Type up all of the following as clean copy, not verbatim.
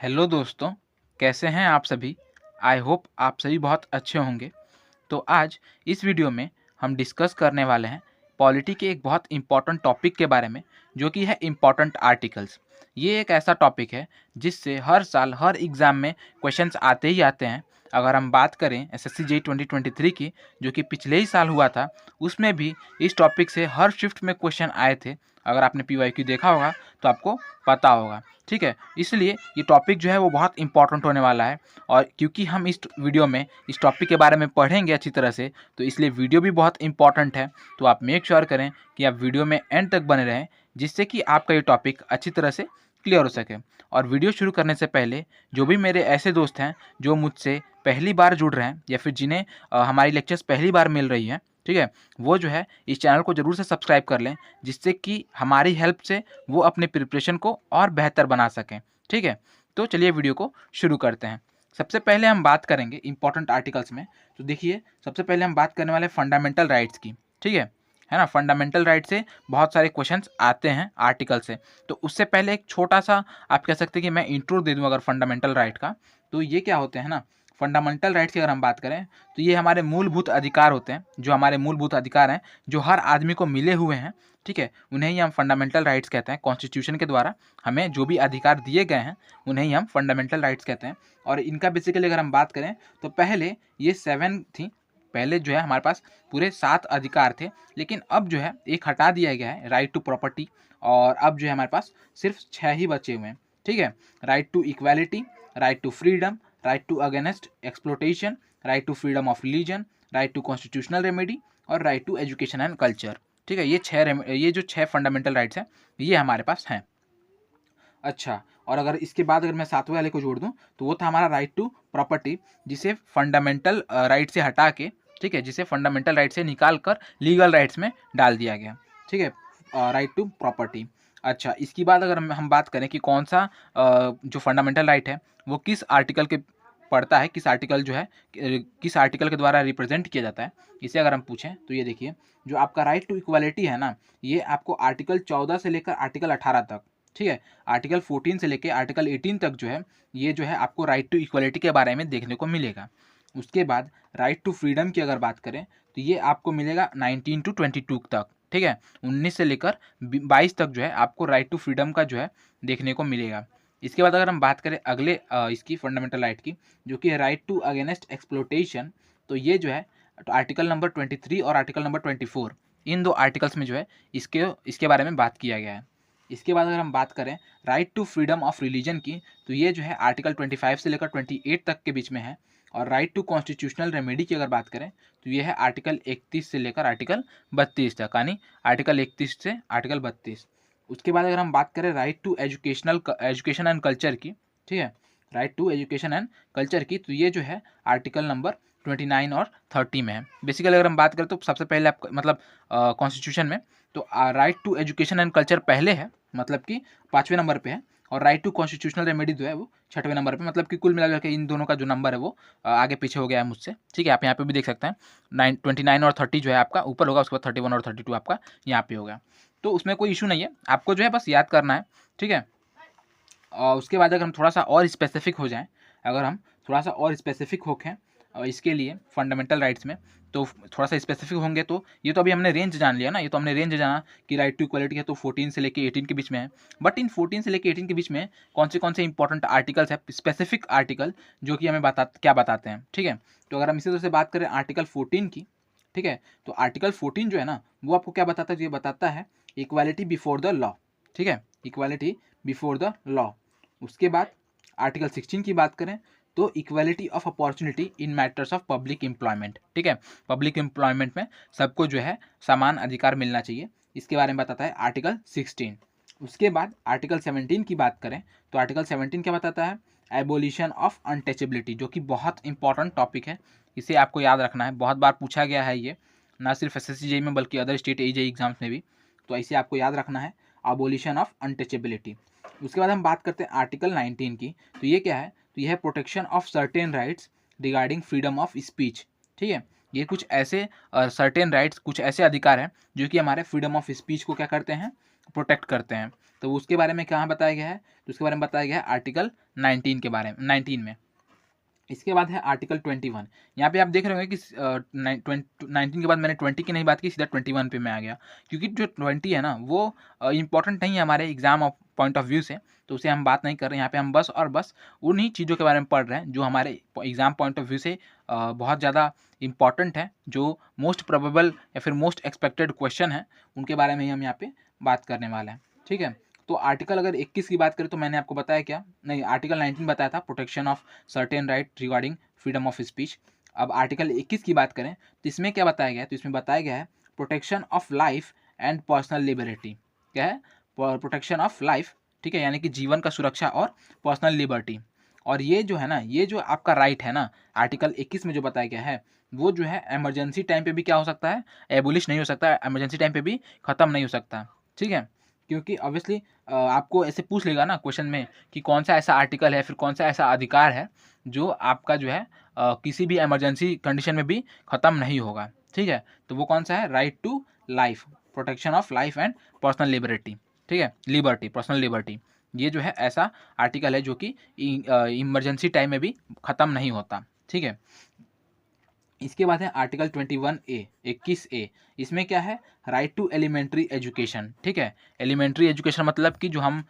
Hello दोस्तों, कैसे हैं आप सभी। आई होप आप सभी बहुत अच्छे होंगे। तो आज इस वीडियो में हम डिस्कस करने वाले हैं पॉलिटी के एक बहुत इम्पॉर्टेंट टॉपिक के बारे में, जो कि है इम्पॉर्टेंट आर्टिकल्स। ये एक ऐसा टॉपिक है जिससे हर साल हर एग्ज़ाम में क्वेश्चंस आते ही आते हैं। अगर हम बात करें एसएससी जेईई 2023 की, जो कि पिछले ही साल हुआ था, उसमें भी इस टॉपिक से हर शिफ्ट में क्वेश्चन आए थे। अगर आपने पीवाईक्यू देखा होगा तो आपको पता होगा। ठीक है, इसलिए ये टॉपिक जो है वो बहुत इंपॉर्टेंट होने वाला है। और क्योंकि हम इस वीडियो में इस टॉपिक के बारे में पढ़ेंगे अच्छी तरह से, तो इसलिए वीडियो भी बहुत इंपॉर्टेंट है। तो आप मेक श्योर करें कि आप वीडियो में एंड तक बने रहें, जिससे कि आपका ये टॉपिक अच्छी तरह से क्लियर हो सके। और वीडियो शुरू करने से पहले जो भी मेरे ऐसे दोस्त हैं जो मुझसे पहली बार जुड़ रहे हैं या फिर जिन्हें हमारी लेक्चर्स पहली बार मिल रही है, ठीक है, वो जो है इस चैनल को ज़रूर से सब्सक्राइब कर लें, जिससे कि हमारी हेल्प से वो अपने प्रिपरेशन को और बेहतर बना सकें। ठीक है, तो चलिए वीडियो को शुरू करते हैं। सबसे पहले हम बात करेंगे इंपॉर्टेंट आर्टिकल्स में। तो देखिए, सबसे पहले हम बात करने वाले फंडामेंटल राइट्स की। ठीक है ना। फंडामेंटल राइट से बहुत सारे क्वेश्चंस आते हैं आर्टिकल से। तो उससे पहले एक छोटा सा आप कह सकते हैं कि मैं इंट्रो दे दूं अगर फंडामेंटल राइट का। तो ये क्या होते हैं ना, फंडामेंटल राइट्स की अगर हम बात करें तो ये हमारे मूलभूत अधिकार होते हैं, जो हमारे मूलभूत अधिकार हैं, जो हर आदमी को मिले हुए हैं। ठीक है, उन्हें ही हम फंडामेंटल राइट्स कहते हैं। कॉन्स्टिट्यूशन के द्वारा हमें जो भी अधिकार दिए गए हैं उन्हें ही हम फंडामेंटल राइट्स कहते हैं। और इनका बेसिकली अगर हम बात करें तो पहले ये 7 थी। पहले जो है हमारे पास पूरे 7 अधिकार थे, लेकिन अब जो है एक हटा दिया गया है, राइट टू प्रॉपर्टी। और अब जो है हमारे पास सिर्फ 6 ही बचे हुए हैं। ठीक है, right to equality, right to freedom, right to against exploitation, right to freedom of religion, right to constitutional remedy और right to education and culture. ठीक है, ये जो 6 फंडामेंटल राइट्स हैं ये हमारे पास हैं। अच्छा, और अगर इसके बाद अगर मैं 7वें वाले को जोड़ दूं तो वो था हमारा राइट टू प्रॉपर्टी, जिसे फंडामेंटल राइट से हटा के, ठीक है, जिसे फंडामेंटल राइट से निकाल कर लीगल राइट्स में डाल दिया गया। ठीक है, राइट टू प्रॉपर्टी। अच्छा, इसके बाद अगर हम बात करें कि कौन सा जो फंडामेंटल राइट है वो किस आर्टिकल के पढ़ता है, किस आर्टिकल जो है किस आर्टिकल के द्वारा रिप्रेजेंट किया जाता है, इसे अगर हम पूछें तो ये देखिए, जो आपका राइट टू इक्वालिटी है ना, ये आपको आर्टिकल 14 से लेकर आर्टिकल 18 तक, ठीक है, आर्टिकल 14 से लेकर आर्टिकल 18 तक जो है, ये जो है आपको राइट टू इक्वालिटी के बारे में देखने को मिलेगा। उसके बाद राइट टू फ्रीडम की अगर बात करें तो ये आपको मिलेगा 19 टू 22 तक। ठीक है, 19 से लेकर 22 तक जो है आपको राइट टू फ्रीडम का जो है देखने को मिलेगा। इसके बाद अगर हम बात करें अगले इसकी फंडामेंटल राइट की, जो कि है राइट टू अगेंस्ट एक्सप्लोटेशन, तो ये जो है आर्टिकल नंबर 23 और आर्टिकल नंबर 24, इन दो आर्टिकल्स में जो है इसके बारे में बात किया गया है। इसके बाद अगर हम बात करें right to freedom of religion की, तो ये जो है आर्टिकल 25 से लेकर 28 तक के बीच में है। और राइट टू कॉन्स्टिट्यूशनल रेमेडी की अगर बात करें तो ये है आर्टिकल 31 से लेकर आर्टिकल 32 तक, यानी आर्टिकल 31 से आर्टिकल 32। उसके बाद अगर हम बात करें right to education and culture की, ठीक है, right to education and culture की, तो ये जो है आर्टिकल नंबर 29 और 30 में है। बेसिकली अगर हम बात करें तो सबसे पहले आप मतलब कॉन्स्टिट्यूशन में तो right to education and culture पहले है, मतलब कि 5वें नंबर पे है, और राइट टू कॉन्स्टिट्यूशनल रेमेडी जो है वो 6वें नंबर पे, मतलब कि कुल मिलाकर के इन दोनों का जो नंबर है वो आगे पीछे हो गया है मुझसे। ठीक है, आप यहाँ पे भी देख सकते हैं 29 और 30 जो है आपका ऊपर होगा, उसके बाद 31 और 32 आपका यहाँ पे होगा। तो उसमें कोई इशू नहीं है, आपको जो है बस याद करना है। ठीक है, और उसके बाद अगर हम थोड़ा सा और स्पेसिफिक हो जाएं, अगर हम थोड़ा सा और स्पेसिफिक होखें इसके लिए फंडामेंटल राइट्स में, तो थोड़ा सा स्पेसिफिक होंगे, तो ये तो अभी हमने रेंज जान लिया ना, ये तो हमने रेंज जाना कि राइट टू इक्वालिटी है तो 14 से लेके 18 के बीच में है। बट इन 14 से लेके 18 के बीच में कौन से इंपॉर्टेंट आर्टिकल्स है, स्पेसिफिक आर्टिकल, जो कि हमें क्या बताते हैं। ठीक है, तो अगर हम इसी तरह से बात करें आर्टिकल 14 की, ठीक है, तो आर्टिकल 14 जो है ना वो आपको क्या बताता है, ये बताता है इक्वालिटी बिफोर द लॉ। ठीक है, इक्वालिटी बिफोर द लॉ। उसके बाद आर्टिकल 16 की बात करें तो equality of opportunity in matters of public employment. ठीक है, पब्लिक एम्प्लॉयमेंट में सबको जो है समान अधिकार मिलना चाहिए, इसके बारे में बताता है आर्टिकल 16। उसके बाद आर्टिकल 17 की बात करें तो आर्टिकल 17 क्या बताता है, एबोलिशन ऑफ अनटचेबिलिटी, जो कि बहुत इंपॉर्टेंट टॉपिक है, इसे आपको याद रखना है, बहुत बार पूछा गया है ये, ना सिर्फ एसएससी जेईई में बल्कि अदर स्टेट एजेई एग्जाम्स में भी, तो इसे आपको याद रखना है, एबोलिशन ऑफ अनटचेबिलिटी। उसके बाद हम बात करते हैं आर्टिकल 19 की, तो ये क्या है, तो यह है protection of certain rights regarding freedom of speech. ठीक है, ये कुछ ऐसे सर्टेन राइट्स, कुछ ऐसे अधिकार हैं जो कि हमारे फ्रीडम ऑफ स्पीच को क्या करते हैं, प्रोटेक्ट करते हैं। तो उसके बारे में कहाँ बताया गया है, तो उसके बारे में बताया गया है आर्टिकल 19 के बारे में, 19 में। इसके बाद है आर्टिकल 21। यहाँ पे आप देख रहे होंगे कि 19 के बाद मैंने 20 की नहीं बात की, सीधा 21 पे मैं आ गया, क्योंकि जो 20 है ना वो इंपॉर्टेंट नहीं है हमारे एग्जाम पॉइंट ऑफ व्यू से, तो उसे हम बात नहीं कर रहे हैं। यहाँ पे हम बस और बस उन्हीं चीज़ों के बारे में पढ़ रहे हैं जो हमारे एग्जाम पॉइंट ऑफ व्यू से बहुत ज़्यादा इंपॉर्टेंट है, जो मोस्ट प्रोबेबल या फिर मोस्ट एक्सपेक्टेड क्वेश्चन है, उनके बारे में ही हम यहाँ पे बात करने वाले हैं। ठीक है, तो आर्टिकल अगर 21 की बात करें तो मैंने आपको बताया क्या, नहीं, आर्टिकल 19 बताया था, protection of certain right regarding freedom of speech. अब आर्टिकल 21 की बात करें तो इसमें क्या बताया गया है, तो इसमें बताया गया है protection of life and personal liberty. क्या है, प्रोटेक्शन ऑफ लाइफ, ठीक है, यानी कि जीवन का सुरक्षा और पर्सनल लिबर्टी। और ये जो है ना, ये जो आपका राइट है ना, आर्टिकल 21 में जो बताया गया है, वो जो है इमरजेंसी टाइम पे भी क्या हो सकता है, एबोलिश नहीं हो सकता, इमरजेंसी टाइम पे भी खत्म नहीं हो सकता। ठीक है, क्योंकि ऑब्वियसली आपको ऐसे पूछ लेगा ना क्वेश्चन में कि कौन सा ऐसा आर्टिकल है, फिर कौन सा ऐसा अधिकार है जो आपका जो है किसी भी इमरजेंसी कंडीशन में भी ख़त्म नहीं होगा। ठीक है, तो वो कौन सा है, right to life, protection of life and personal liberty. ठीक है, लिबर्टी, पर्सनल लिबर्टी, ये जो है ऐसा आर्टिकल है जो कि इमरजेंसी टाइम में भी ख़त्म नहीं होता। ठीक है, इसके बाद है आर्टिकल 21A, 21A। इसमें क्या है, राइट टू एलिमेंट्री एजुकेशन। ठीक है, एलिमेंट्री एजुकेशन मतलब कि जो हम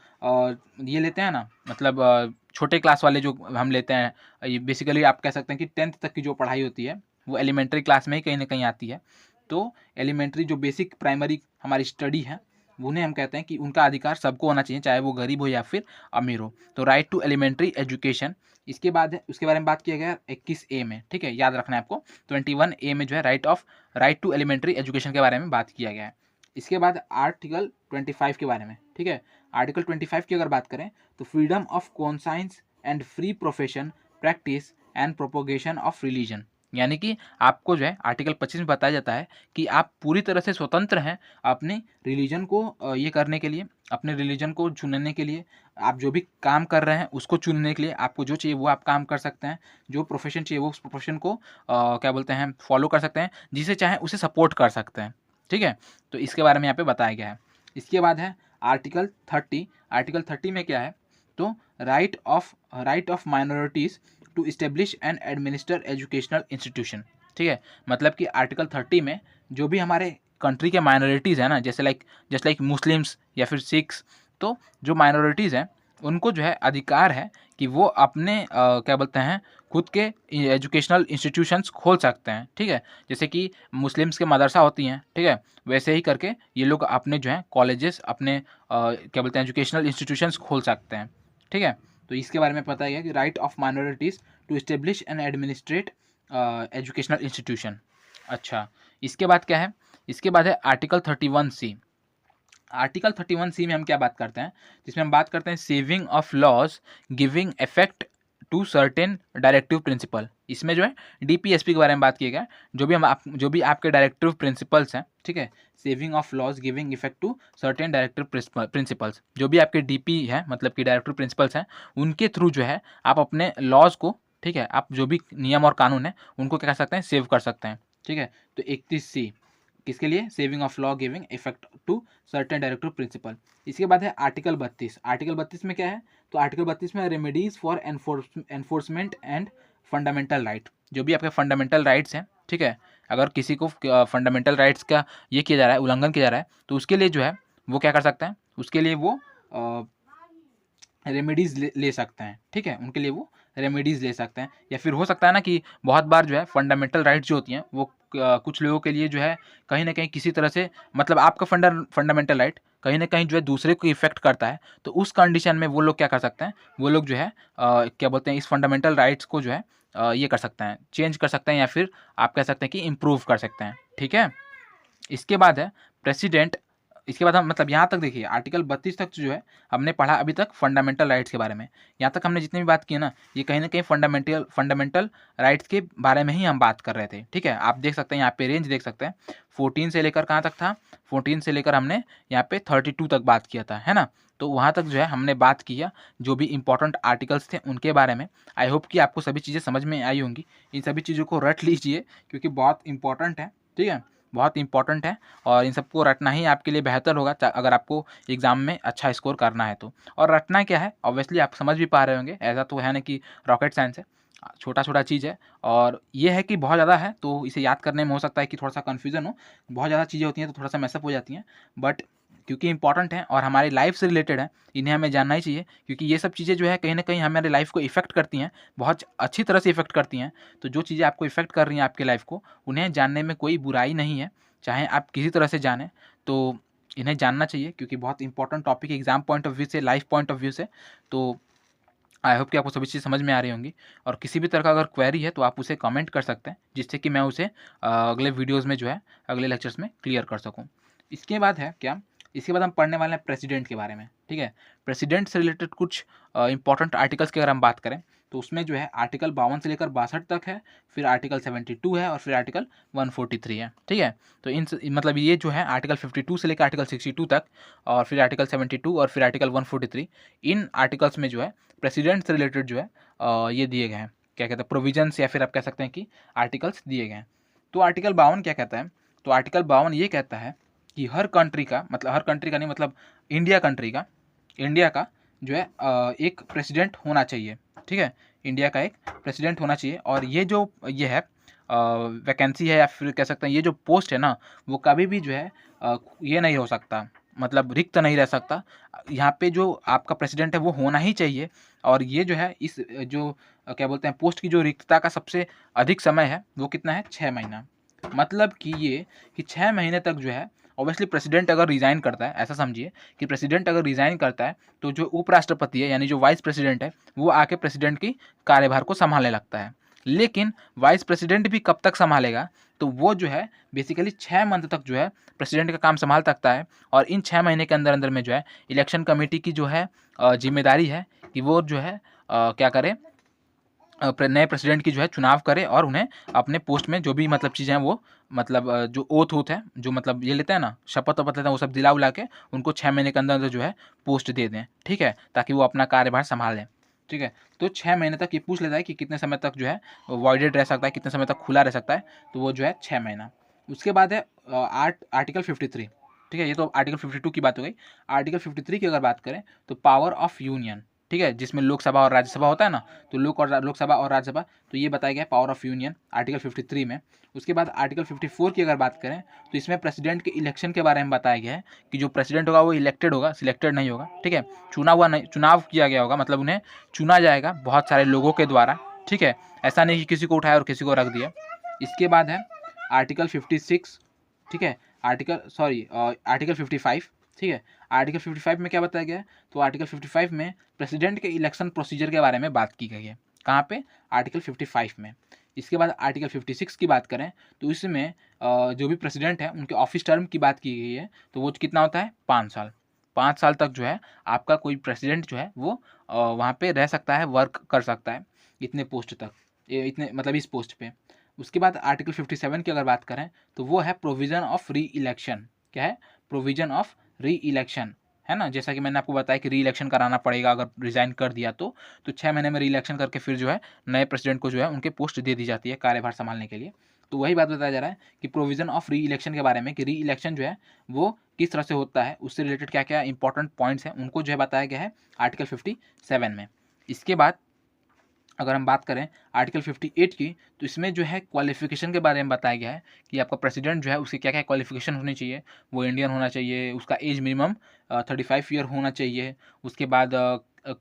ये लेते हैं ना, मतलब छोटे क्लास वाले जो हम लेते हैं, ये बेसिकली आप कह सकते हैं कि 10th तक की जो पढ़ाई होती है वो एलिमेंट्री क्लास में ही कहीं ना कहीं आती है। तो एलिमेंट्री जो बेसिक प्राइमरी हमारी स्टडी है, उन्हें हम कहते हैं कि उनका अधिकार सबको होना चाहिए, चाहे वो गरीब हो या फिर अमीर हो। तो राइट टू एलिमेंट्री एजुकेशन। इसके बाद है, उसके बारे में बात किया गया 21A में। ठीक है, याद रखना है आपको, 21A में जो है राइट टू एलिमेंट्री एजुकेशन के बारे में बात किया गया है। इसके बाद आर्टिकल 25 के बारे में। ठीक है, आर्टिकल 25 की अगर बात करें तो freedom of conscience and free profession, practice and propagation of religion, यानी कि आपको जो है आर्टिकल 25 में बताया जाता है कि आप पूरी तरह से स्वतंत्र हैं अपने रिलीजन को ये करने के लिए, अपने रिलीजन को चुनने के लिए, आप जो भी काम कर रहे हैं उसको चुनने के लिए, आपको जो चाहिए वो आप काम कर सकते हैं, जो प्रोफेशन चाहिए वो उस प्रोफेशन को क्या बोलते हैं, फॉलो कर सकते हैं, जिसे चाहें उसे सपोर्ट कर सकते हैं। ठीक है, तो इसके बारे में यहाँ पे बताया गया है। इसके बाद है आर्टिकल 30। आर्टिकल 30 में क्या है, तो right of minorities to establish and administer educational institution. ठीक है, मतलब कि आर्टिकल 30 में जो भी हमारे कंट्री के माइनॉरिटीज़ हैं ना, जैसे लाइक मुस्लिम्स या फिर सिख्स, तो जो माइनॉरिटीज़ हैं उनको जो है अधिकार है कि वो अपने क्या बोलते हैं, खुद के एजुकेशनल इंस्टीट्यूशंस खोल सकते हैं। ठीक है, जैसे कि मुस्लिम्स के मदरसा होती हैं, ठीक है, वैसे ही करके ये लोग अपने जो है कॉलेजेस, अपने क्या बोलते हैं, एजुकेशनल इंस्टीट्यूशंस खोल सकते हैं। ठीक है, तो इसके बारे में पता है कि right of minorities to establish and administrate educational institution. अच्छा, इसके बाद क्या है, इसके बाद है आर्टिकल 31C। आर्टिकल 31C में हम क्या बात करते हैं, जिसमें हम बात करते हैं saving of laws giving effect to certain directive principle. इसमें जो है DPSP के बारे में बात किया गया, जो भी आपके डायरेक्टिव प्रिंसिपल्स हैं। ठीक है, saving of laws giving effect to certain directive principles, जो भी आपके DP है, मतलब कि डायरेक्टिव प्रिंसिपल्स हैं, उनके थ्रू जो है आप अपने लॉज को, ठीक है, आप जो भी नियम और कानून है उनको क्या कर सकते हैं, सेव कर सकते हैं। ठीक है, तो 31C किसके लिए, saving of law giving effect to certain directive principle. इसके बाद है आर्टिकल 32। आर्टिकल 32 में क्या है, तो आर्टिकल 32 में remedies for enforcement and fundamental right, जो भी आपके फंडामेंटल राइट्स हैं। ठीक है, अगर किसी को फंडामेंटल राइट्स का ये किया जा रहा है, उल्लंघन किया जा रहा है, तो उसके लिए जो है वो क्या कर सकते हैं, उसके लिए वो रेमेडीज़ ले सकते हैं। ठीक है, उनके लिए वो रेमेडीज़ ले सकते हैं। या फिर हो सकता है ना कि बहुत बार जो है फंडामेंटल राइट्स जो होती हैं वो कुछ लोगों के लिए जो है कहीं ना कहीं किसी तरह से, मतलब आपका फंडामेंटल राइट कहीं ना कहीं जो है दूसरे को इफेक्ट करता है, तो उस कंडीशन में वो लोग क्या कर सकते हैं, वो लोग जो है क्या बोलते हैं, इस फंडामेंटल राइट्स को जो है ये कर सकते हैं, चेंज कर सकते हैं, या फिर आप कह सकते हैं कि इम्प्रूव कर सकते हैं। ठीक है, इसके बाद है प्रेसिडेंट। इसके बाद हम, मतलब यहाँ तक देखिए आर्टिकल 32 तक जो है हमने पढ़ा अभी तक फंडामेंटल राइट्स के बारे में। यहाँ तक हमने जितनी भी बात की है ना, ये कहीं ना कहीं फंडामेंटल राइट्स के बारे में ही हम बात कर रहे थे। ठीक है, आप देख सकते हैं यहाँ पे रेंज देख सकते हैं, 14 से लेकर कहाँ तक था, 14 से लेकर हमने यहाँ पे 32 तक बात किया था, है ना। तो वहाँ तक जो है हमने बात किया जो भी इंपॉर्टेंट आर्टिकल्स थे उनके बारे में। आई होप कि आपको सभी चीज़ें समझ में आई होंगी। इन सभी चीज़ों को रट लीजिए क्योंकि बहुत इंपॉर्टेंट है। ठीक है, बहुत इंपॉर्टेंट है और इन सबको रटना ही आपके लिए बेहतर होगा अगर आपको एग्ज़ाम में अच्छा स्कोर करना है तो। और रटना क्या है, ऑब्वियसली आप समझ भी पा रहे होंगे, ऐसा तो है नहीं कि रॉकेट साइंस है, छोटा-छोटा चीज़ है और ये है कि बहुत ज़्यादा है तो इसे याद करने में हो सकता है कि थोड़ा-सा कन्फ्यूज़न हो, बहुत ज़्यादा चीज़ें होती हैं तो थोड़ा-सा मैसअप हो जाती हैं, बट क्योंकि इंपॉर्टेंट है और हमारी लाइफ से रिलेटेड है, इन्हें हमें जानना ही चाहिए क्योंकि ये सब चीज़ें जो है कहीं न कहीं हमारे लाइफ को इफ़ेक्ट करती हैं, बहुत अच्छी तरह से इफ़ेक्ट करती हैं। तो जो चीज़ें आपको इफ़ेक्ट कर रही हैं आपकी लाइफ को, उन्हें जानने में कोई बुराई नहीं है, चाहे आप किसी तरह से जानें, तो इन्हें जानना चाहिए क्योंकि बहुत इंपॉर्टेंट टॉपिक है एग्ज़ाम पॉइंट ऑफ व्यू से, लाइफ पॉइंट ऑफ व्यू से। तो आई होप कि आपको सभी चीज़ समझ में आ रही होंगी और किसी भी तरह का अगर क्वेरी है तो आप उसे कमेंट कर सकते हैं, जिससे कि मैं उसे अगले वीडियोज़ में जो है, अगले लेक्चर्स में क्लियर कर सकूँ। इसके बाद है क्या, इसके बाद हम पढ़ने वाले हैं प्रेसिडेंट के बारे में, ठीक है। प्रेसिडेंट से रिलेटेड कुछ इंपॉर्टेंट आर्टिकल्स की अगर हम बात करें तो उसमें जो है आर्टिकल 52 से लेकर 62 तक है, फिर आर्टिकल 72 है और फिर आर्टिकल 143 है, ठीक है। तो मतलब ये जो है आर्टिकल 52 से लेकर आर्टिकल 62 तक और फिर आर्टिकल 72 और फिर आर्टिकल 143, इन आर्टिकल्स में जो है प्रेसिडेंट से रिलेटेड जो है ये दिए गए हैं, क्या कहते हैं, प्रोविजंस या फिर आप कह सकते हैं कि आर्टिकल्स दिए गए हैं। तो आर्टिकल 52 क्या कहता है, तो आर्टिकल 52 ये कहता है कि हर कंट्री का, मतलब हर कंट्री का नहीं, मतलब इंडिया का जो है एक प्रेसिडेंट होना चाहिए, ठीक है। इंडिया का एक प्रेसिडेंट होना चाहिए और ये जो ये है वैकेंसी है या फिर कह सकते हैं ये जो पोस्ट है ना, वो कभी भी जो है ये नहीं हो सकता, मतलब रिक्त नहीं रह सकता। यहाँ पे जो आपका प्रेसिडेंट है वो होना ही चाहिए और ये जो है इस जो क्या बोलते हैं पोस्ट की जो रिक्तता का सबसे अधिक समय है वो कितना है, 6 महीना। मतलब कि ये कि 6 महीने तक जो है, ऑब्वियसली प्रेसिडेंट अगर रिज़ाइन करता है, ऐसा समझिए कि प्रेसिडेंट अगर रिज़ाइन करता है तो जो उपराष्ट्रपति है यानी जो वाइस प्रेसिडेंट है वो आके प्रेसिडेंट की कार्यभार को संभालने लगता है। लेकिन वाइस प्रेसिडेंट भी कब तक संभालेगा, तो वो जो है बेसिकली 6 मंथ तक जो है प्रेसिडेंट का काम संभाल सकता है और इन 6 महीने के अंदर-अंदर में जो है इलेक्शन कमेटी की जो है ज़िम्मेदारी है कि वो जो है क्या करे, नए प्रेसिडेंट की जो है चुनाव करे और उन्हें अपने पोस्ट में जो भी मतलब चीज़ें हैं वो, मतलब जो ओथ है, जो मतलब ये लेते हैं ना, शपथ-वपथ लेते हैं, वो सब दिला-विला के उनको 6 महीने के अंदर-अंदर जो है पोस्ट दे दें, ठीक है? ताकि वो अपना कार्यभार सँभाल लें, ठीक है? तो 6 महीने तक ये पूछ लेता है कि कितने समय तक जो है वॉइडेड रह सकता है, कितने समय तक खुला रह सकता है, तो वो जो है 6 महीना। उसके बाद है आर्टिकल 53, ठीक है? ये तो आर्टिकल 52 की बात हो गई। आर्टिकल 53 की अगर बात करें तो पावर ऑफ यूनियन, ठीक है? जिसमें लोकसभा और राज्यसभा होता है ना, तो लोकसभा और राज्यसभा, तो ये बताया गया है पावर ऑफ यूनियन आर्टिकल 53 में। उसके बाद आर्टिकल 54 की अगर बात करें तो इसमें प्रेसिडेंट के इलेक्शन के बारे में बताया गया है कि जो प्रेसिडेंट होगा वो इलेक्टेड होगा, सिलेक्टेड नहीं होगा, ठीक है? चुनाव किया गया होगा, मतलब उन्हें चुना जाएगा बहुत सारे लोगों के द्वारा, ठीक है? ऐसा नहीं कि किसी को उठाया और किसी को रख दिया। इसके बाद है आर्टिकल 56, ठीक है? आर्टिकल 55, ठीक है? आर्टिकल 55 में क्या बताया गया है, तो आर्टिकल 55 में प्रेसिडेंट के इलेक्शन प्रोसीजर के बारे में बात की गई है। कहाँ पे? आर्टिकल 55 में। इसके बाद आर्टिकल 56 की बात करें तो इसमें जो भी प्रेसिडेंट है उनके ऑफिस टर्म की बात की गई है, तो वो कितना होता है, 5 साल। 5 साल तक जो है आपका कोई प्रेसिडेंट जो है वो वहाँ पे रह सकता है, वर्क कर सकता है इतने पोस्ट तक, इतने मतलब इस पोस्ट पे। उसके बाद आर्टिकल 57 की अगर बात करें तो वो है प्रोविज़न ऑफ री इलेक्शन। क्या है? प्रोविज़न ऑफ री इलेक्शन, है ना? जैसा कि मैंने आपको बताया कि री इलेक्शन कराना पड़ेगा अगर रिज़ाइन कर दिया तो 6 महीने में री इलेक्शन करके फिर जो है नए प्रेसिडेंट को जो है उनके पोस्ट दे दी जाती है कार्यभार संभालने के लिए। तो वही बात बताया जा रहा है कि प्रोविज़न ऑफ री इलेक्शन के बारे में कि री इलेक्शन जो है वो किस तरह से होता है, उससे रिलेटेड क्या-क्या इंपॉर्टेंट पॉइंट्स हैं उनको जो है बताया गया है आर्टिकल 57 में। इसके बाद अगर हम बात करें आर्टिकल 58 की, तो इसमें जो है क्वालिफ़िकेशन के बारे में बताया गया है कि आपका प्रेसिडेंट जो है उसकी क्या-क्या क्वालिफ़िकेशन होनी चाहिए। वो इंडियन होना चाहिए, उसका एज मिनिमम 35 ईयर होना चाहिए। उसके बाद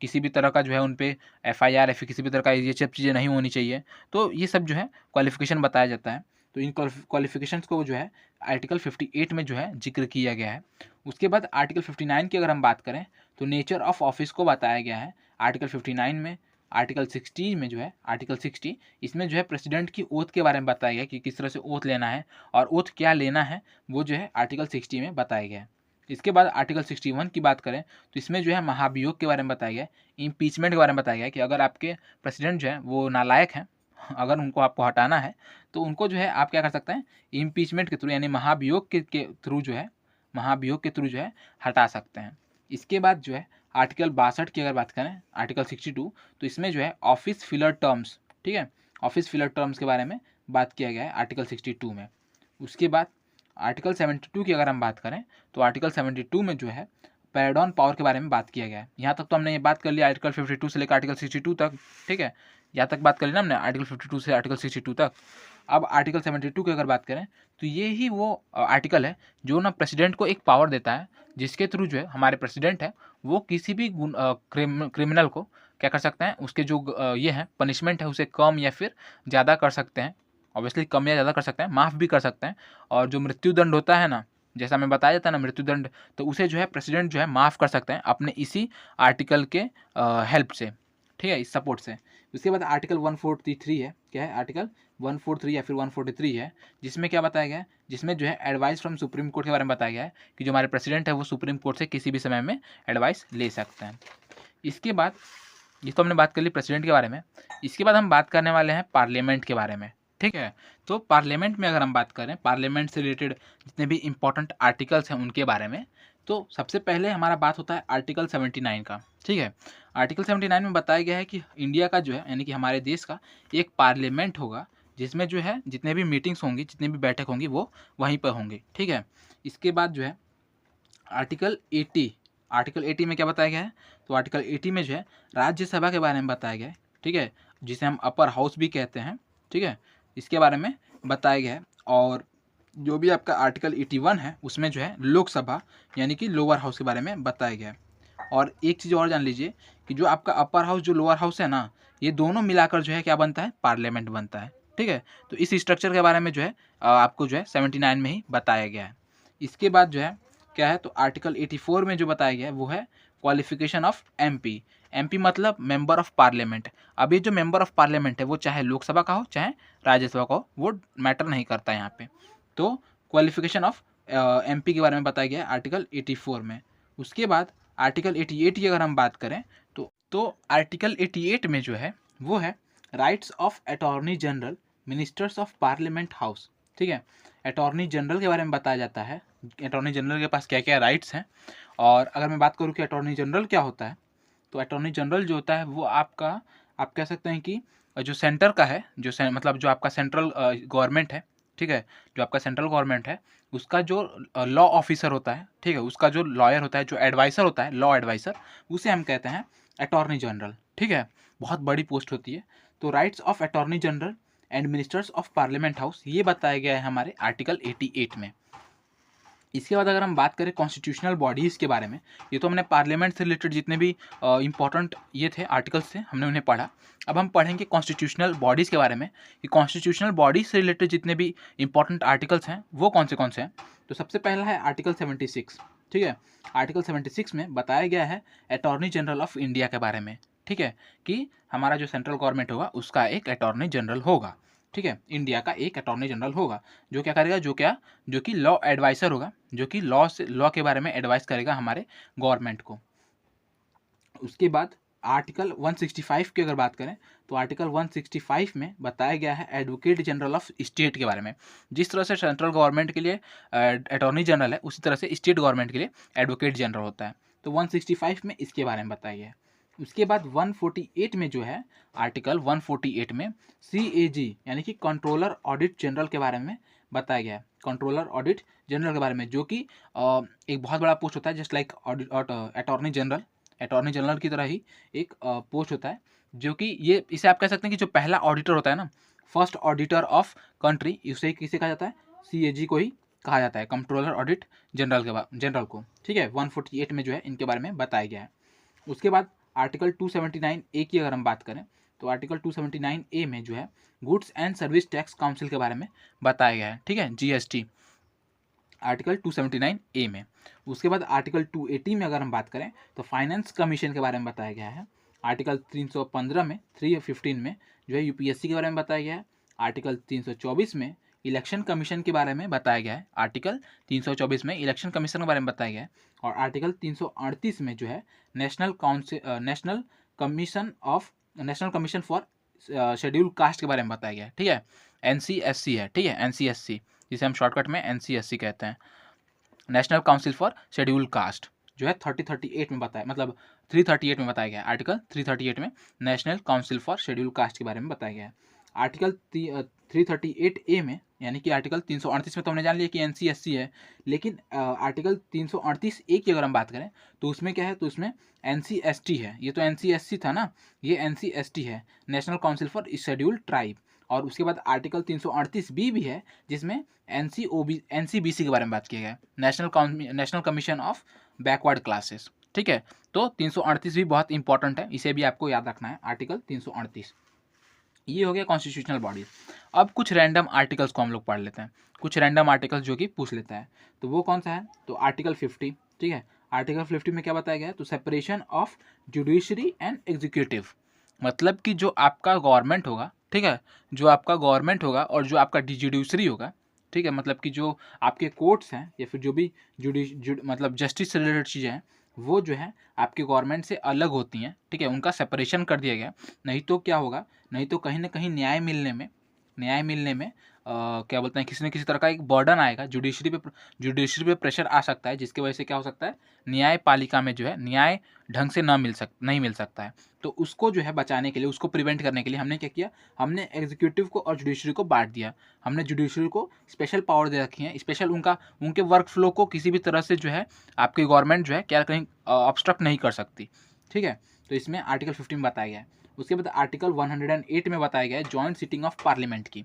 किसी भी तरह का जो है उन पे एफआईआर या फिर किसी भी तरह का ये सब चीज़ें नहीं होनी चाहिए। तो ये सब जो है क्वालिफ़िकेशन बताया जाता है। तो इन क्वालिफ़िकेशंस को जो है आर्टिकल 58 में जो है ज़िक्र किया गया है। उसके बाद आर्टिकल 59 की अगर हम बात करें तो नेचर ऑफ ऑफिस को बताया गया है आर्टिकल 59 में। आर्टिकल 60 में जो है आर्टिकल 60 इसमें जो है प्रेसिडेंट की ओथ के बारे में बताया गया कि किस तरह से ओथ लेना है और ओथ क्या लेना है, वो जो है आर्टिकल 60 में बताया गया है। इसके बाद आर्टिकल 61 की बात करें तो इसमें जो है महाभियोग के बारे में बताया गया है, इम्पीचमेंट के बारे में बताया गया है कि अगर आपके प्रेसिडेंट जो है वो नालायक हैं, अगर उनको आपको हटाना है तो उनको जो है आप क्या कर सकते हैं, इम्पीचमेंट के थ्रू यानी महाभियोग के थ्रू जो है, महाभियोग के थ्रू जो है हटा सकते हैं। इसके बाद जो है आर्टिकल 62 की अगर बात करें, आर्टिकल 62, तो इसमें जो है ऑफिस फिलर टर्म्स, ठीक है, ऑफिस फिलर टर्म्स के बारे में बात किया गया है आर्टिकल 62 में। उसके बाद आर्टिकल 72 की अगर हम बात करें तो आर्टिकल 72 में जो है पैरेड ऑन पावर के बारे में बात किया गया है। यहाँ तक तो हमने ये बात कर लिया आर्टिकल 52 से लेकर आर्टिकल 62 तक, ठीक है, यहाँ तक बात कर ली ना हमने आर्टिकल 52 से आर्टिकल 62 तक। अब आर्टिकल 72 की अगर बात करें तो ये ही वो आर्टिकल है जो ना प्रेसिडेंट को एक पावर देता है, जिसके थ्रू जो है हमारे प्रेसिडेंट है वो किसी भी क्रिमिनल को क्या कर सकते हैं, उसके जो ये है पनिशमेंट है उसे कम या फिर ज़्यादा कर सकते हैं। ऑब्वियसली कम या ज़्यादा कर सकते हैं, माफ़ भी कर सकते हैं। और जो मृत्यु दंड होता है ना, जैसा हमें बताया जाता है ना मृत्यु दंड, तो उसे जो है प्रेसिडेंट जो है माफ़ कर सकते हैं अपने इसी आर्टिकल के हेल्प से, ठीक है, इस सपोर्ट से। उसके बाद आर्टिकल 143 है, क्या है आर्टिकल 143 या फिर 143 है, जिसमें क्या बताया गया है, जिसमें जो है एडवाइस फ्रॉम सुप्रीम कोर्ट के बारे में बताया गया है कि जो हमारे प्रेसिडेंट है वो सुप्रीम कोर्ट से किसी भी समय में एडवाइस ले सकते हैं। इसके बाद ये तो हमने बात कर ली प्रेसिडेंट के बारे में। इसके बाद हम बात करने वाले हैं पार्लियामेंट के बारे में, ठीक है। तो पार्लियामेंट में अगर हम बात करें पार्लियामेंट से रिलेटेड जितने भी इंपॉर्टेंट आर्टिकल्स हैं उनके बारे में, तो सबसे पहले हमारा बात होता है आर्टिकल 79 का, ठीक है। आर्टिकल 79 में बताया गया है कि इंडिया का जो है यानी कि हमारे देश का एक पार्लियामेंट होगा, जिसमें जो है जितने भी मीटिंग्स होंगी, जितनी भी बैठक होंगी वो वहीं पर होंगी, ठीक है। इसके बाद जो है आर्टिकल 80 में क्या बताया गया है, तो आर्टिकल 80 में जो है राज्यसभा के बारे में बताया गया है, ठीक है, जिसे हम अपर हाउस भी कहते हैं, ठीक है, इसके बारे में बताया गया है। और जो भी आपका आर्टिकल 81 है उसमें जो है लोकसभा यानी कि लोअर हाउस के बारे में बताया गया है। और एक चीज़ और जान लीजिए कि जो आपका अपर हाउस जो लोअर हाउस है ना, ये दोनों मिलाकर जो है क्या बनता है, पार्लियामेंट बनता है, ठीक है। तो इस स्ट्रक्चर के बारे में जो है आपको जो है 79 में ही बताया गया है। इसके बाद जो है क्या है, तो आर्टिकल 84 में जो बताया गया है वो है क्वालिफिकेशन ऑफ एमपी। एमपी मतलब मेंबर ऑफ पार्लियामेंट। अब ये जो मेंबर ऑफ पार्लियामेंट है वो चाहे लोकसभा का हो चाहे राज्यसभा का हो, वो मैटर नहीं करता यहाँ पे। तो क्वालिफिकेशन ऑफ एमपी के बारे में बताया गया है आर्टिकल 84 में। उसके बाद आर्टिकल 88 की अगर हम बात करें तो आर्टिकल 88 में जो है वो है rights of attorney general, ministers of parliament house, ठीक है। अटॉर्नी जनरल के बारे में बताया जाता है, अटॉर्नी जनरल के पास क्या क्या राइट्स हैं। और अगर मैं बात करूँ कि अटॉर्नी जनरल क्या होता है, तो अटॉर्नी जनरल जो होता है वो आपका, आप कह सकते हैं कि जो सेंटर का है, मतलब जो आपका सेंट्रल गवर्नमेंट है, ठीक है, जो आपका सेंट्रल गवर्नमेंट है उसका जो लॉ ऑफिसर होता है, ठीक है, उसका जो लॉयर होता है, जो एडवाइसर होता है, लॉ एडवाइसर, उसे हम कहते हैं अटॉर्नी जनरल, ठीक है। बहुत बड़ी पोस्ट होती है। तो rights of attorney general and ministers of parliament house ये बताया गया है हमारे आर्टिकल 88 में। इसके बाद अगर हम बात करें कॉन्स्टिट्यूशनल बॉडीज़ के बारे में, ये तो हमने पार्लियामेंट से रिलेटेड जितने भी इंपॉर्टेंट ये थे आर्टिकल्स थे हमने उन्हें पढ़ा। अब हम पढ़ेंगे कॉन्स्टिट्यूशनल बॉडीज़ के बारे में कि कॉन्स्टिट्यूशनल बॉडीज से रिलेटेड जितने भी इंपॉर्टेंट आर्टिकल्स हैं वो कौन से हैं। तो सबसे पहला है आर्टिकल 76, ठीक है। आर्टिकल 76 में बताया गया है अटॉर्नी जनरल ऑफ इंडिया के बारे में, ठीक है, कि हमारा जो सेंट्रल गवर्नमेंट होगा उसका एक अटॉर्नी जनरल होगा, ठीक है, इंडिया का एक अटॉर्नी जनरल होगा जो क्या करेगा, जो कि लॉ एडवाइसर होगा, जो कि लॉ के बारे में एडवाइस करेगा हमारे गवर्नमेंट को। उसके बाद आर्टिकल 165 की अगर बात करें तो आर्टिकल 165 में बताया गया है एडवोकेट जनरल ऑफ स्टेट के बारे में। जिस तरह से सेंट्रल गवर्नमेंट के लिए अटॉर्नी जनरल है उसी तरह से स्टेट गवर्नमेंट के लिए एडवोकेट जनरल होता है। तो 165 में इसके बारे में बताया गया है। उसके बाद 148 में जो है आर्टिकल 148 में CAG यानी कि कंट्रोलर ऑडिट जनरल के बारे में बताया गया है। कंट्रोलर ऑडिट जनरल के बारे में, जो कि एक बहुत बड़ा पोस्ट होता है, just like attorney general, attorney general की तरह ही एक पोस्ट होता है, जो कि ये इसे आप कह सकते हैं कि जो पहला ऑडिटर होता है ना, फर्स्ट ऑडिटर ऑफ कंट्री, उसे किसे कहा जाता है, CAG को ही कहा जाता है, कंट्रोलर ऑडिट जनरल को, ठीक है। 148 में जो है इनके बारे में बताया गया है। उसके बाद आर्टिकल 279A की अगर हम बात करें तो आर्टिकल 279A में जो है goods and service tax council के बारे में बताया गया है, ठीक है, GST, आर्टिकल 279A में। उसके बाद आर्टिकल 280 में अगर हम बात करें तो फाइनेंस कमीशन के बारे में बताया गया है। आर्टिकल 315 में 315 में जो है UPSC के बारे में बताया गया है। आर्टिकल 324 में इलेक्शन कमीशन के बारे में बताया गया है। आर्टिकल 324 में इलेक्शन कमीशन के बारे में बताया गया है। और आर्टिकल 338 में जो है national commission for schedule caste के बारे में बताया गया है, ठीक है, NCSC है, ठीक है, NCSC, जिसे हम शॉर्टकट में NCSC कहते हैं, national council for schedule caste, जो है 338 में बताया, मतलब 338 में बताया गया है। आर्टिकल 338 में national council for schedule caste के बारे में बताया गया है। आर्टिकल 338A में यानी कि आर्टिकल 338 में तो हमने जान लिया कि NC/SC है, लेकिन आर्टिकल 338A की अगर हम बात करें तो उसमें क्या है, तो उसमें NC/ST है। ये तो NC/SC था ना, ये NC/ST है, national council for scheduled tribe. और उसके बाद आर्टिकल 338B भी है, जिसमें NCBC के बारे में बात किया गया है, national commission of backward classes. ठीक है, तो 338 भी बहुत इंपॉर्टेंट है, इसे भी आपको याद रखना है, आर्टिकल 338। ये हो गया कॉन्स्टिट्यूशनल बॉडी। अब कुछ रैंडम आर्टिकल्स को हम लोग पढ़ लेते हैं, कुछ रैंडम आर्टिकल्स जो कि पूछ लेता है, तो वो कौन सा है, तो आर्टिकल 50। ठीक है, आर्टिकल 50 में क्या बताया गया है, तो separation of judiciary and executive. मतलब कि जो आपका गवर्नमेंट होगा, ठीक है, जो आपका गवर्नमेंट होगा और जो आपका जुडिशरी होगा, ठीक है, मतलब कि जो आपके कोर्ट्स हैं या फिर जो भी मतलब जस्टिस से रिलेटेड चीज़ें हैं, वो जो है आपके गवर्नमेंट से अलग होती हैं। ठीक है, उनका सेपरेशन कर दिया गया। नहीं तो क्या होगा, नहीं तो कहीं ना कहीं न्याय मिलने में क्या बोलते हैं, किसी न किसी तरह का एक बर्डन आएगा, जुडिशरी पे प्रेशर आ सकता है, जिसकी वजह से क्या हो सकता है, न्यायपालिका में जो है न्याय ढंग से नहीं मिल सकता है। तो उसको जो है बचाने के लिए, उसको प्रिवेंट करने के लिए हमने क्या किया, हमने एग्जीक्यूटिव को और जुडिशरी को बांट दिया। हमने जुडिशरी को स्पेशल पावर दे रखी है, स्पेशल उनके वर्क फ्लो को किसी भी तरह से जो है आपकी गवर्नमेंट जो है क्या कहीं ऑब्स्ट्रक्ट नहीं कर सकती। ठीक है, तो इसमें आर्टिकल 50 में बताया गया है। उसके बाद आर्टिकल 108 में बताया गया है जॉइंट सिटिंग ऑफ पार्लियामेंट की।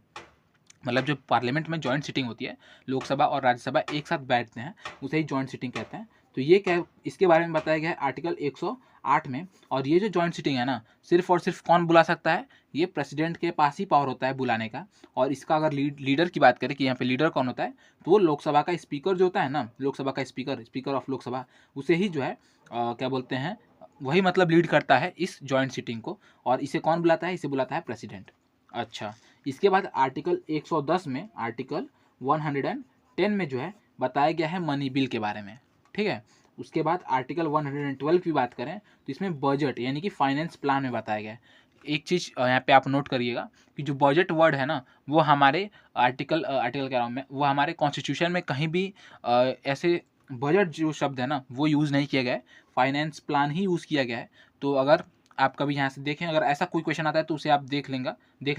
मतलब जो पार्लियामेंट में जॉइंट सिटिंग होती है, लोकसभा और राज्यसभा एक साथ बैठते हैं, उसे ही जॉइंट सिटिंग कहते हैं। तो ये क्या, इसके बारे में बताया गया है आर्टिकल 108 में। और ये जो जॉइंट सिटिंग है ना, सिर्फ और सिर्फ कौन बुला सकता है, ये प्रेसिडेंट के पास ही पावर होता है बुलाने का। और इसका अगर लीडर की बात करें कि यहाँ पे लीडर कौन होता है, तो वो लोकसभा का स्पीकर जो होता है ना, लोकसभा का स्पीकर ऑफ लोकसभा, उसे ही जो है क्या बोलते हैं, वही मतलब लीड करता है इस जॉइंट सिटिंग को। और इसे कौन बुलाता है, इसे बुलाता है प्रेसिडेंट। अच्छा, इसके बाद आर्टिकल 110 में, आर्टिकल 110 में जो है बताया गया है मनी बिल के बारे में। ठीक है, उसके बाद आर्टिकल 112 की बात करें तो इसमें बजट यानी कि फाइनेंस प्लान में बताया गया है। एक चीज़ यहाँ पे आप नोट करिएगा कि जो बजट वर्ड है ना, वो हमारे आर्टिकल कह रहा हूँ मैं, वो हमारे कॉन्स्टिट्यूशन में कहीं भी ऐसे बजट जो शब्द है ना, वो यूज़ नहीं किया गया है, फाइनेंस प्लान ही यूज़ किया गया है। तो अगर आप कभी यहाँ से देखें, अगर ऐसा कोई क्वेश्चन आता है तो उसे आप देख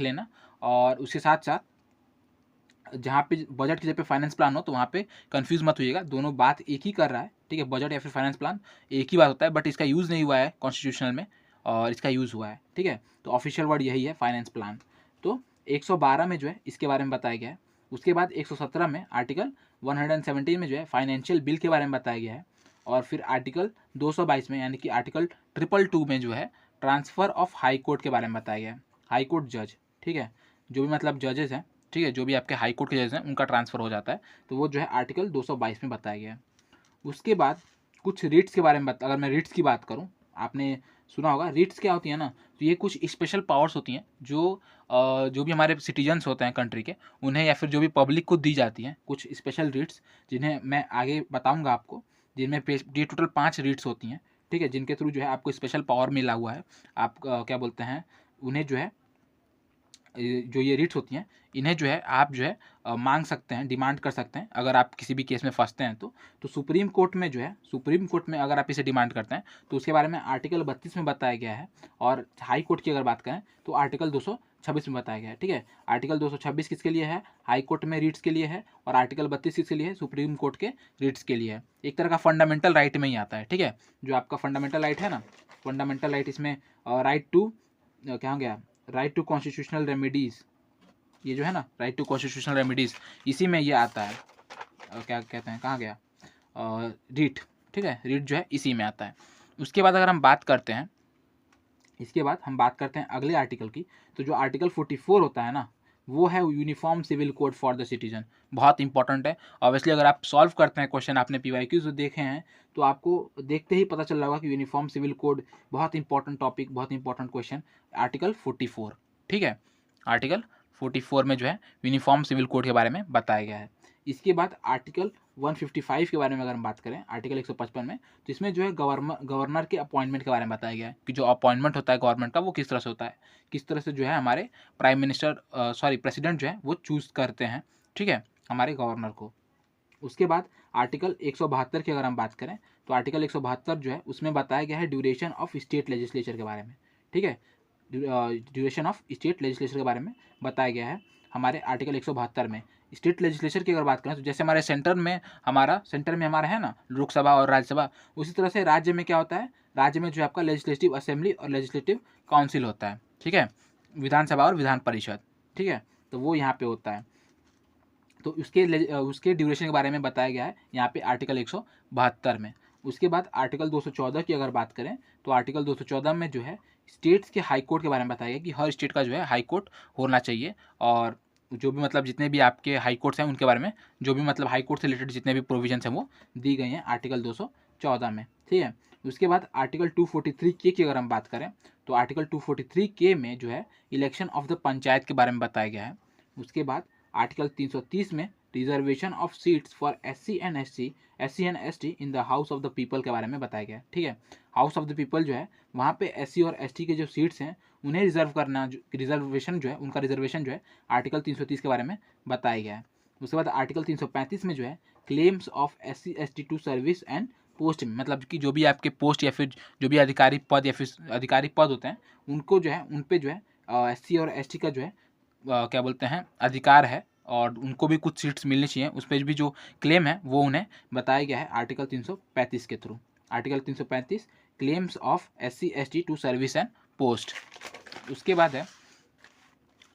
लेना। और उसके साथ साथ जहाँ पे बजट की जगह पे फाइनेंस प्लान हो, तो वहाँ पे कंफ्यूज मत होइएगा, दोनों बात एक ही कर रहा है। ठीक है, बजट या फिर फाइनेंस प्लान एक ही बात होता है, बट इसका यूज़ नहीं हुआ है कॉन्स्टिट्यूशनल में, और इसका यूज़ हुआ है। ठीक है, तो ऑफिशियल वर्ड यही है, फाइनेंस प्लान। तो 112 में जो है इसके बारे में बताया गया है। उसके बाद 117 में, आर्टिकल 117 में जो है फाइनेंशियल बिल के बारे में बताया गया है। और फिर आर्टिकल 222 में, यानी कि आर्टिकल 222 में जो है ट्रांसफ़र ऑफ हाई कोर्ट के बारे में बताया गया है, हाई कोर्ट जज। ठीक है, जो भी मतलब जजेस हैं, ठीक है, जो भी आपके हाई कोर्ट के जजेस हैं, उनका ट्रांसफ़र हो जाता है, तो वो जो है आर्टिकल 222 में बताया गया है। उसके बाद कुछ रिट्स के बारे में अगर मैं रिट्स की बात करूँ, आपने सुना होगा रिट्स क्या होती है ना, तो ये कुछ स्पेशल पावर्स होती हैं जो भी हमारे सिटीजन्स होते हैं कंट्री के, उन्हें या फिर जो भी पब्लिक को दी जाती हैं, कुछ स्पेशल रिट्स, जिन्हें मैं आगे बताऊँगा आपको, जिनमें ये टोटल 5 रिट्स होती हैं। ठीक है, जिनके थ्रू जो है आपको स्पेशल पावर मिला हुआ है। आप क्या बोलते हैं, उन्हें जो है जो ये रिट्स होती हैं, इन्हें जो है आप जो है मांग सकते हैं, डिमांड कर सकते हैं, अगर आप किसी भी केस में फंसते हैं तो सुप्रीम कोर्ट में जो है, सुप्रीम कोर्ट में अगर आप इसे डिमांड करते हैं तो उसके बारे में आर्टिकल 32 में बताया गया है। और हाई कोर्ट की अगर बात करें तो आर्टिकल 226 में बताया गया है। ठीक है, आर्टिकल 226 किसके लिए है, हाई कोर्ट में रिट्स के लिए है, और आर्टिकल 32 किसके लिए है, सुप्रीम कोर्ट के रिट्स के लिए है। एक तरह का फंडामेंटल राइट में ही आता है। ठीक है, जो आपका फंडामेंटल राइट है ना, फंडामेंटल राइट, इसमें राइट टू क्या हो गया, राइट टू कॉन्स्टिट्यूशनल रेमेडीज़, ये जो है ना राइट टू कॉन्स्टिट्यूशनल रेमेडीज़, इसी में ये आता है। क्या कहते हैं, कहाँ गया, रीट। ठीक है, रीट जो है इसी में आता है। उसके बाद अगर हम बात करते हैं, इसके बाद हम बात करते हैं अगले आर्टिकल की, तो जो आर्टिकल 44 होता है ना, वो है uniform civil code for the citizen. बहुत इंपॉर्टेंट है। ऑब्वियसली अगर आप सॉल्व करते हैं क्वेश्चन, आपने PYQs जो देखे हैं, तो आपको देखते ही पता चल रहा होगा कि यूनिफॉर्म सिविल कोड बहुत इंपॉर्टेंट टॉपिक, बहुत इंपॉर्टेंट क्वेश्चन, आर्टिकल 44। ठीक है, आर्टिकल 44 में जो है यूनिफॉर्म सिविल कोड के बारे में बताया गया है। इसके बाद आर्टिकल 155 के बारे में अगर हम बात करें, आर्टिकल 155 में, तो इसमें जो है गवर्नर के अपॉइंटमेंट के बारे में बताया गया है कि जो अपॉइंटमेंट होता है गवर्नमेंट का, वो किस तरह से होता है, किस तरह से जो है हमारे प्राइम मिनिस्टर प्रेसिडेंट जो है वो चूज़ करते हैं। ठीक है, हमारे गवर्नर को। उसके बाद आर्टिकल 172 की अगर हम बात करें, तो आर्टिकल 172 जो है उसमें बताया गया है ड्यूरेशन ऑफ स्टेट लेजिस्लेचर के बारे में। ठीक है, ड्यूरेशन ऑफ स्टेट लेजिस्लेचर के बारे में बताया गया है हमारे आर्टिकल 172 में। स्टेट लेजिस्लेचर की अगर बात करें तो जैसे हमारे सेंटर में हमारा है ना लोकसभा और राज्यसभा, उसी तरह से राज्य में क्या होता है, राज्य में जो है आपका लेजिस्लेटिव असेंबली और लेजिस्लेटिव काउंसिल होता है, ठीक है, विधानसभा और विधान परिषद, ठीक है, तो वो यहाँ पे होता है। तो उसके ड्यूरेशन के बारे में बताया गया है यहाँ पे आर्टिकल 172 में। उसके बाद आर्टिकल 214 की अगर बात करें तो आर्टिकल 214 में जो है स्टेट्स के हाई कोर्ट के बारे में बताया गया कि हर स्टेट का जो है हाई कोर्ट होना चाहिए, और जो भी मतलब जितने भी आपके हाई कोर्ट्स हैं उनके बारे में जो भी मतलब हाई कोर्ट से रिलेटेड जितने भी प्रोविजंस हैं वो दी गई हैं आर्टिकल 214 में, ठीक है। उसके बाद आर्टिकल 243 के की अगर हम बात करें तो आर्टिकल 243 के में जो है इलेक्शन ऑफ द पंचायत के बारे में बताया गया है। उसके बाद आर्टिकल 330 में reservation of seats for SC and ST in the house of the people के बारे में बताया गया है, ठीक है। हाउस ऑफ द पीपल जो है वहाँ पे SC और ST के जो सीट्स हैं उन्हें रिजर्व करना, रिजर्वेशन जो है उनका रिजर्वेशन जो है आर्टिकल 330 के बारे में बताया गया है। उसके बाद आर्टिकल 335 में जो है claims of SC ST to service and post में, मतलब कि जो भी आपके पोस्ट या फिर जो भी अधिकारी पद या फिर अधिकारी पद होते हैं उनको जो है उन पे जो है SC और ST का जो है क्या बोलते हैं अधिकार है, और उनको भी कुछ सीट्स मिलनी चाहिए, उस पर भी जो क्लेम है वो उन्हें बताया गया है आर्टिकल 335 के थ्रू। Article 335 claims of SC ST to service and post. उसके बाद है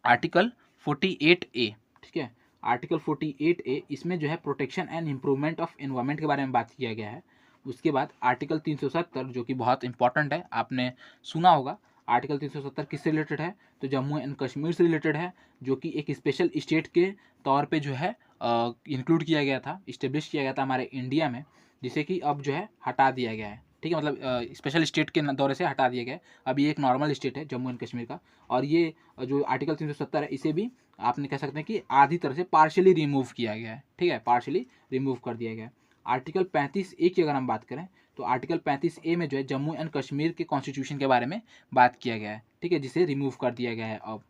आर्टिकल 48A, ठीक है, आर्टिकल 48A इसमें जो है protection and improvement of environment के बारे में बात किया गया है। उसके बाद आर्टिकल 370 जो कि बहुत इंपॉर्टेंट है, आपने सुना होगा। आर्टिकल 370 किससे रिलेटेड है, तो जम्मू एंड कश्मीर से रिलेटेड है, जो कि एक स्पेशल स्टेट के तौर पे जो है इंक्लूड किया गया था, इस्टेब्लिश किया गया था हमारे इंडिया में, जिसे कि अब जो है हटा दिया गया है, ठीक है, मतलब स्पेशल स्टेट के दौरे से हटा दिया गया है। अब ये एक नॉर्मल स्टेट है जम्मू एंड कश्मीर का, और ये जो आर्टिकल 370 है इसे भी आपने कह सकते हैं कि आधी तरह से पार्शियली रिमूव किया गया है, ठीक है, पार्शियली रिमूव कर दिया गया है। आर्टिकल 35A की अगर हम बात करें तो आर्टिकल 35A में जो है जम्मू एंड कश्मीर के कॉन्स्टिट्यूशन के बारे में बात किया गया है, ठीक है, जिसे रिमूव कर दिया गया है अब।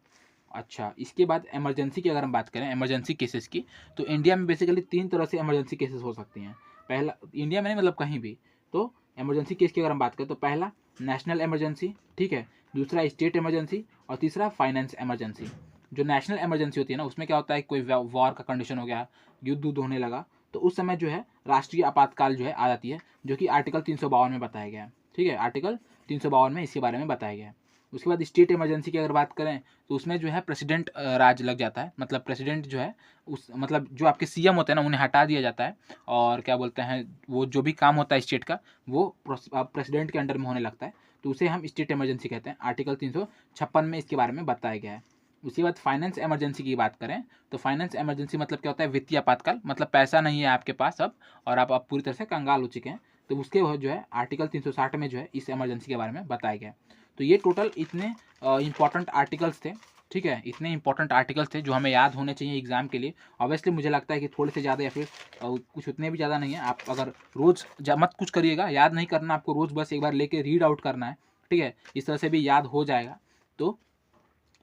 अच्छा, इसके बाद इमरजेंसी की अगर हम बात करें, इमरजेंसी केसेस की, तो इंडिया में बेसिकली 3 तरह से इमरजेंसी केसेस हो सकती हैं। पहला, इंडिया में नहीं मतलब कहीं भी, तो इमरजेंसी केस की अगर हम बात करें तो पहला नेशनल इमरजेंसी, ठीक है, दूसरा स्टेट इमरजेंसी, और तीसरा फाइनेंस इमरजेंसी। जो नेशनल इमरजेंसी होती है ना उसमें क्या होता है, कोई वॉर का कंडीशन हो गया, युद्ध होने लगा, तो उस समय जो है राष्ट्रीय आपातकाल जो है आ जाती है, जो कि आर्टिकल 352 में बताया गया है, ठीक है, आर्टिकल 352 में इसके बारे में बताया गया है। उसके बाद स्टेट इमरजेंसी की अगर बात करें तो उसमें जो है प्रेसिडेंट राज लग जाता है, मतलब प्रेसिडेंट जो है उस मतलब जो आपके CM होते हैं ना उन्हें हटा दिया जाता है, और क्या बोलते हैं वो जो भी काम होता है स्टेट का वो प्रेसिडेंट के अंडर में होने लगता है, तो उसे हम स्टेट इमरजेंसी कहते हैं। आर्टिकल 356 में इसके बारे में बताया गया है। उसके बाद फाइनेंस इमरजेंसी की बात करें तो फाइनेंस इमरजेंसी मतलब क्या होता है, वित्तीय आपातकाल, मतलब पैसा नहीं है आपके पास अब और आप पूरी तरह से कंगाल हो चुके हैं, तो उसके जो है आर्टिकल 360 में जो है इस इमरजेंसी के बारे में बताया गया है। तो ये टोटल इतने इंपॉर्टेंट आर्टिकल्स थे, ठीक है, इतने इंपॉर्टेंट आर्टिकल्स थे जो हमें याद होने चाहिए एग्जाम के लिए। ऑब्वियसली मुझे लगता है कि थोड़े से ज़्यादा या फिर कुछ उतने भी ज़्यादा नहीं है। आप अगर रोज़ मत कुछ करिएगा, याद नहीं करना आपको, रोज़ बस एक बार लेके रीड आउट करना है, ठीक है, इस तरह से भी याद हो जाएगा। तो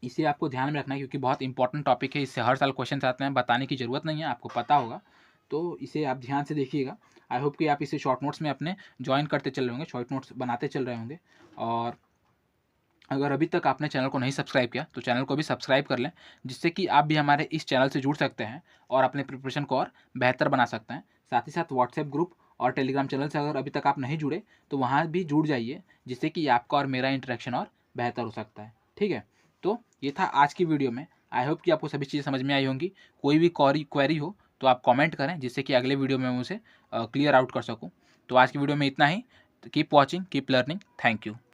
इसे आपको ध्यान में रखना है क्योंकि बहुत इंपॉर्टेंट टॉपिक है, इससे हर साल क्वेश्चन आते हैं, बताने की ज़रूरत नहीं है, आपको पता होगा, तो इसे आप ध्यान से देखिएगा। आई होप कि आप इसे शॉर्ट नोट्स में अपने ज्वाइन करते चल रहे होंगे, शॉर्ट नोट्स बनाते चल रहे होंगे। और अगर अभी तक आपने चैनल को नहीं सब्सक्राइब किया तो चैनल को भी सब्सक्राइब कर लें, जिससे कि आप भी हमारे इस चैनल से जुड़ सकते हैं और अपने प्रिपरेशन को और बेहतर बना सकते हैं। साथ ही साथ व्हाट्सएप ग्रुप और टेलीग्राम चैनल से अगर अभी तक आप नहीं जुड़े तो वहाँ भी जुड़ जाइए, जिससे कि आपका और मेरा इंटरेक्शन और बेहतर हो सकता है, ठीक है। तो ये था आज की वीडियो में। आई होप कि आपको सभी चीज़ें समझ में आई होंगी। कोई भी क्वेरी हो तो आप कमेंट करें, जिससे कि अगले वीडियो में मैं उसे क्लियर आउट कर सकूँ। तो आज की वीडियो में इतना ही। Keep watching, keep learning, thank you.